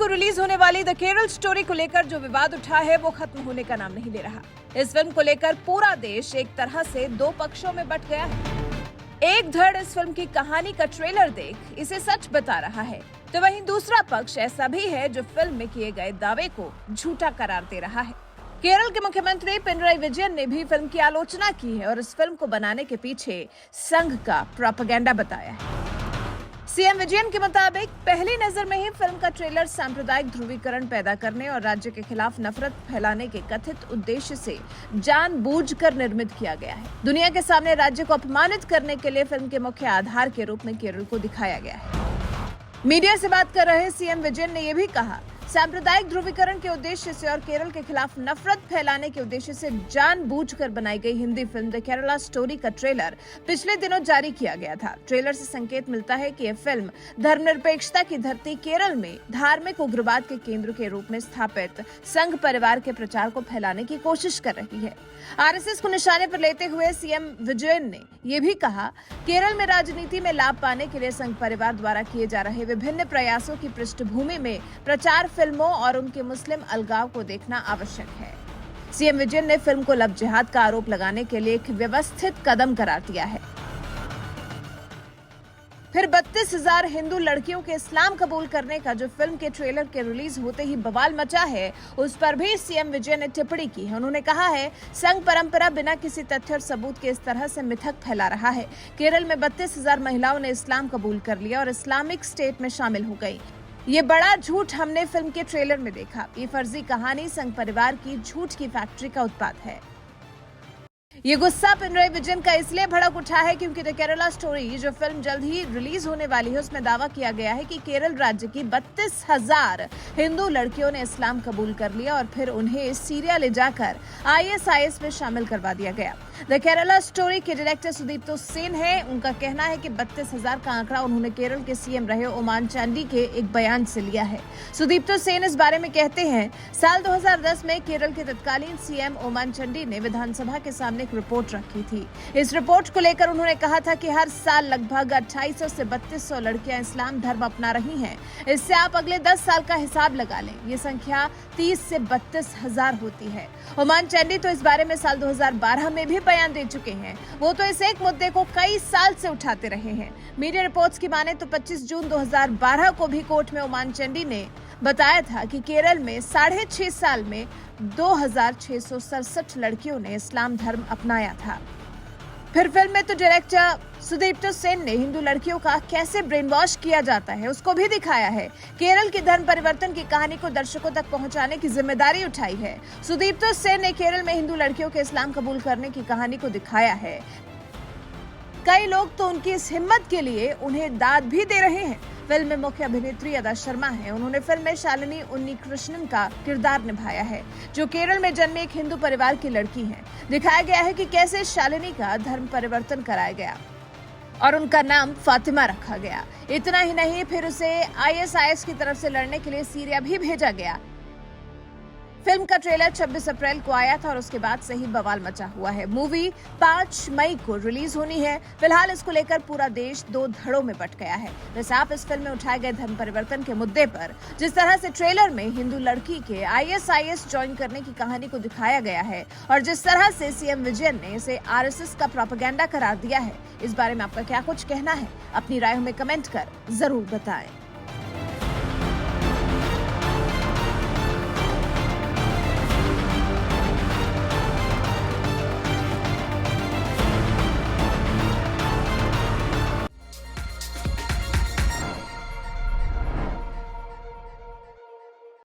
को रिलीज होने वाली द केरल स्टोरी को लेकर जो विवाद उठा है वो खत्म होने का नाम नहीं ले रहा। इस फिल्म को लेकर पूरा देश एक तरह से दो पक्षों में बंट गया है। एक धड़ इस फिल्म की कहानी का ट्रेलर देख इसे सच बता रहा है, तो वहीं दूसरा पक्ष ऐसा भी है जो फिल्म में किए गए दावे को झूठा करार दे रहा है। केरल के मुख्यमंत्री पिनराई विजयन ने भी फिल्म की आलोचना की है और इस फिल्म को बनाने के पीछे संघ का प्रोपेगेंडा बताया है। सीएम विजयन के मुताबिक पहली नजर में ही फिल्म का ट्रेलर सांप्रदायिक ध्रुवीकरण पैदा करने और राज्य के खिलाफ नफरत फैलाने के कथित उद्देश्य से जानबूझकर निर्मित किया गया है। दुनिया के सामने राज्य को अपमानित करने के लिए फिल्म के मुख्य आधार के रूप में केरल को दिखाया गया है। मीडिया से बात कर रहे सीएम विजयन ने यह भी कहा, सांप्रदायिक ध्रुवीकरण के उद्देश्य से और केरल के खिलाफ नफरत फैलाने के उद्देश्य से जानबूझकर बनाई गई Hindi film the Kerala story का ट्रेलर पिछले दिनों जारी किया गया था। ट्रेलर से संकेत मिलता है कि यह फिल्म धर्मनिरपेक्षता की धरती केरल में धार्मिक उग्रवाद के केंद्र के रूप में स्थापित संघ परिवार के प्रचार को फैलाने की कोशिश कर रही है। आरएसएस को निशाने पर लेते हुए सीएम विजयन ने यह भी कहा, केरल में राजनीति में लाभ पाने के लिए संघ परिवार द्वारा किए जा रहे विभिन्न प्रयासों की पृष्ठभूमि में प्रचार फिल्मों और उनके मुस्लिम अलगाव को देखना आवश्यक है। सीएम विजयन ने फिल्म को लव जिहाद का आरोप लगाने के लिए एक व्यवस्थित कदम करार दिया है। फिर 32,000 हिंदू लड़कियों के इस्लाम कबूल करने का जो फिल्म के ट्रेलर के रिलीज होते ही बवाल मचा है, उस पर भी सीएम विजयन ने टिप्पणी की है। उन्होंने कहा है, संघ परंपरा बिना किसी तथ्य और सबूत के इस तरह से मिथक फैला रहा है। केरल में 32,000 महिलाओं ने इस्लाम कबूल कर लिया और इस्लामिक स्टेट में शामिल हो गई। ये बड़ा झूठ हमने फिल्म के ट्रेलर में देखा। ये फर्जी कहानी संघ परिवार की झूठ की फैक्ट्री का उत्पाद है। ये गुस्सा पिनराई विजयन का इसलिए भड़क उठा है क्योंकि द केरला स्टोरी जो फिल्म जल्द ही रिलीज होने वाली है, उसमें दावा किया गया है कि केरल राज्य की 32,000 हिंदू लड़कियों ने इस्लाम कबूल कर लिया और फिर उन्हें सीरिया ले जाकर आईएसआईएस में शामिल करवा दिया गया। द केरला स्टोरी के डायरेक्टर सुदीप्तो सेन है। उनका कहना है कि 32,000 का आंकड़ा उन्होंने केरल के सीएम रहे ओमान चांडी के एक बयान से लिया है। सुदीप्तो सेन इस बारे में कहते हैं, साल 2010 में केरल के तत्कालीन सीएम ओमान चांडी ने विधानसभा के सामने एक रिपोर्ट रखी थी। इस रिपोर्ट को लेकर उन्होंने कहा था कि हर साल लगभग 2800 से 3200 लड़कियां इस्लाम धर्म अपना रही हैं। इससे आप अगले 10 साल का हिसाब लगा लें, ये संख्या 30 से 32,000 होती है। ओमान चांडी तो इस बारे में साल 2012 में भी बयान दे चुके हैं। वो तो इस एक मुद्दे को कई साल से उठाते रहे हैं। मीडिया रिपोर्ट्स की माने तो 25 जून 2012 को भी कोर्ट में ओमान चांडी ने बताया था कि केरल में 6.5 साल में 2,667 लड़कियों ने इस्लाम धर्म अपनाया था। फिर फिल्म में तो डायरेक्टर सुदीप्तो सेन ने हिंदू लड़कियों का कैसे ब्रेन वॉश किया जाता है उसको भी दिखाया है। केरल की धर्म परिवर्तन की कहानी को दर्शकों तक पहुंचाने की जिम्मेदारी उठाई है। सुदीप्तो सेन ने केरल में हिंदू लड़कियों के इस्लाम कबूल करने की कहानी को दिखाया है। कई लोग तो उनकी इस हिम्मत के लिए उन्हें दाद भी दे रहे हैं। फिल्म में मुख्य अभिनेत्री अदा शर्मा है। उन्होंने फिल्म में शालिनी उन्नीकृष्णन का किरदार निभाया है, जो केरल में जन्मे एक हिंदू परिवार की लड़की है। दिखाया गया है कि कैसे शालिनी का धर्म परिवर्तन कराया गया और उनका नाम फातिमा रखा गया। इतना ही नहीं, फिर उसे आईएसआईएस की तरफ से लड़ने के लिए सीरिया भी भेजा गया। फिल्म का ट्रेलर 26 अप्रैल को आया था और उसके बाद से ही बवाल मचा हुआ है। मूवी 5 मई को रिलीज होनी है। फिलहाल इसको लेकर पूरा देश दो धड़ों में बंट गया है। वैसे आप इस फिल्म में उठाए गए धर्म परिवर्तन के मुद्दे पर जिस तरह से ट्रेलर में हिंदू लड़की के आईएसआईएस ज्वाइन करने की कहानी को दिखाया गया है और जिस तरह से सीएम विजयन ने इसे आरएसएस का प्रोपेगेंडा करार दिया है, इस बारे में आपका क्या कुछ कहना है? अपनी राय हमें कमेंट कर जरूर बताएं।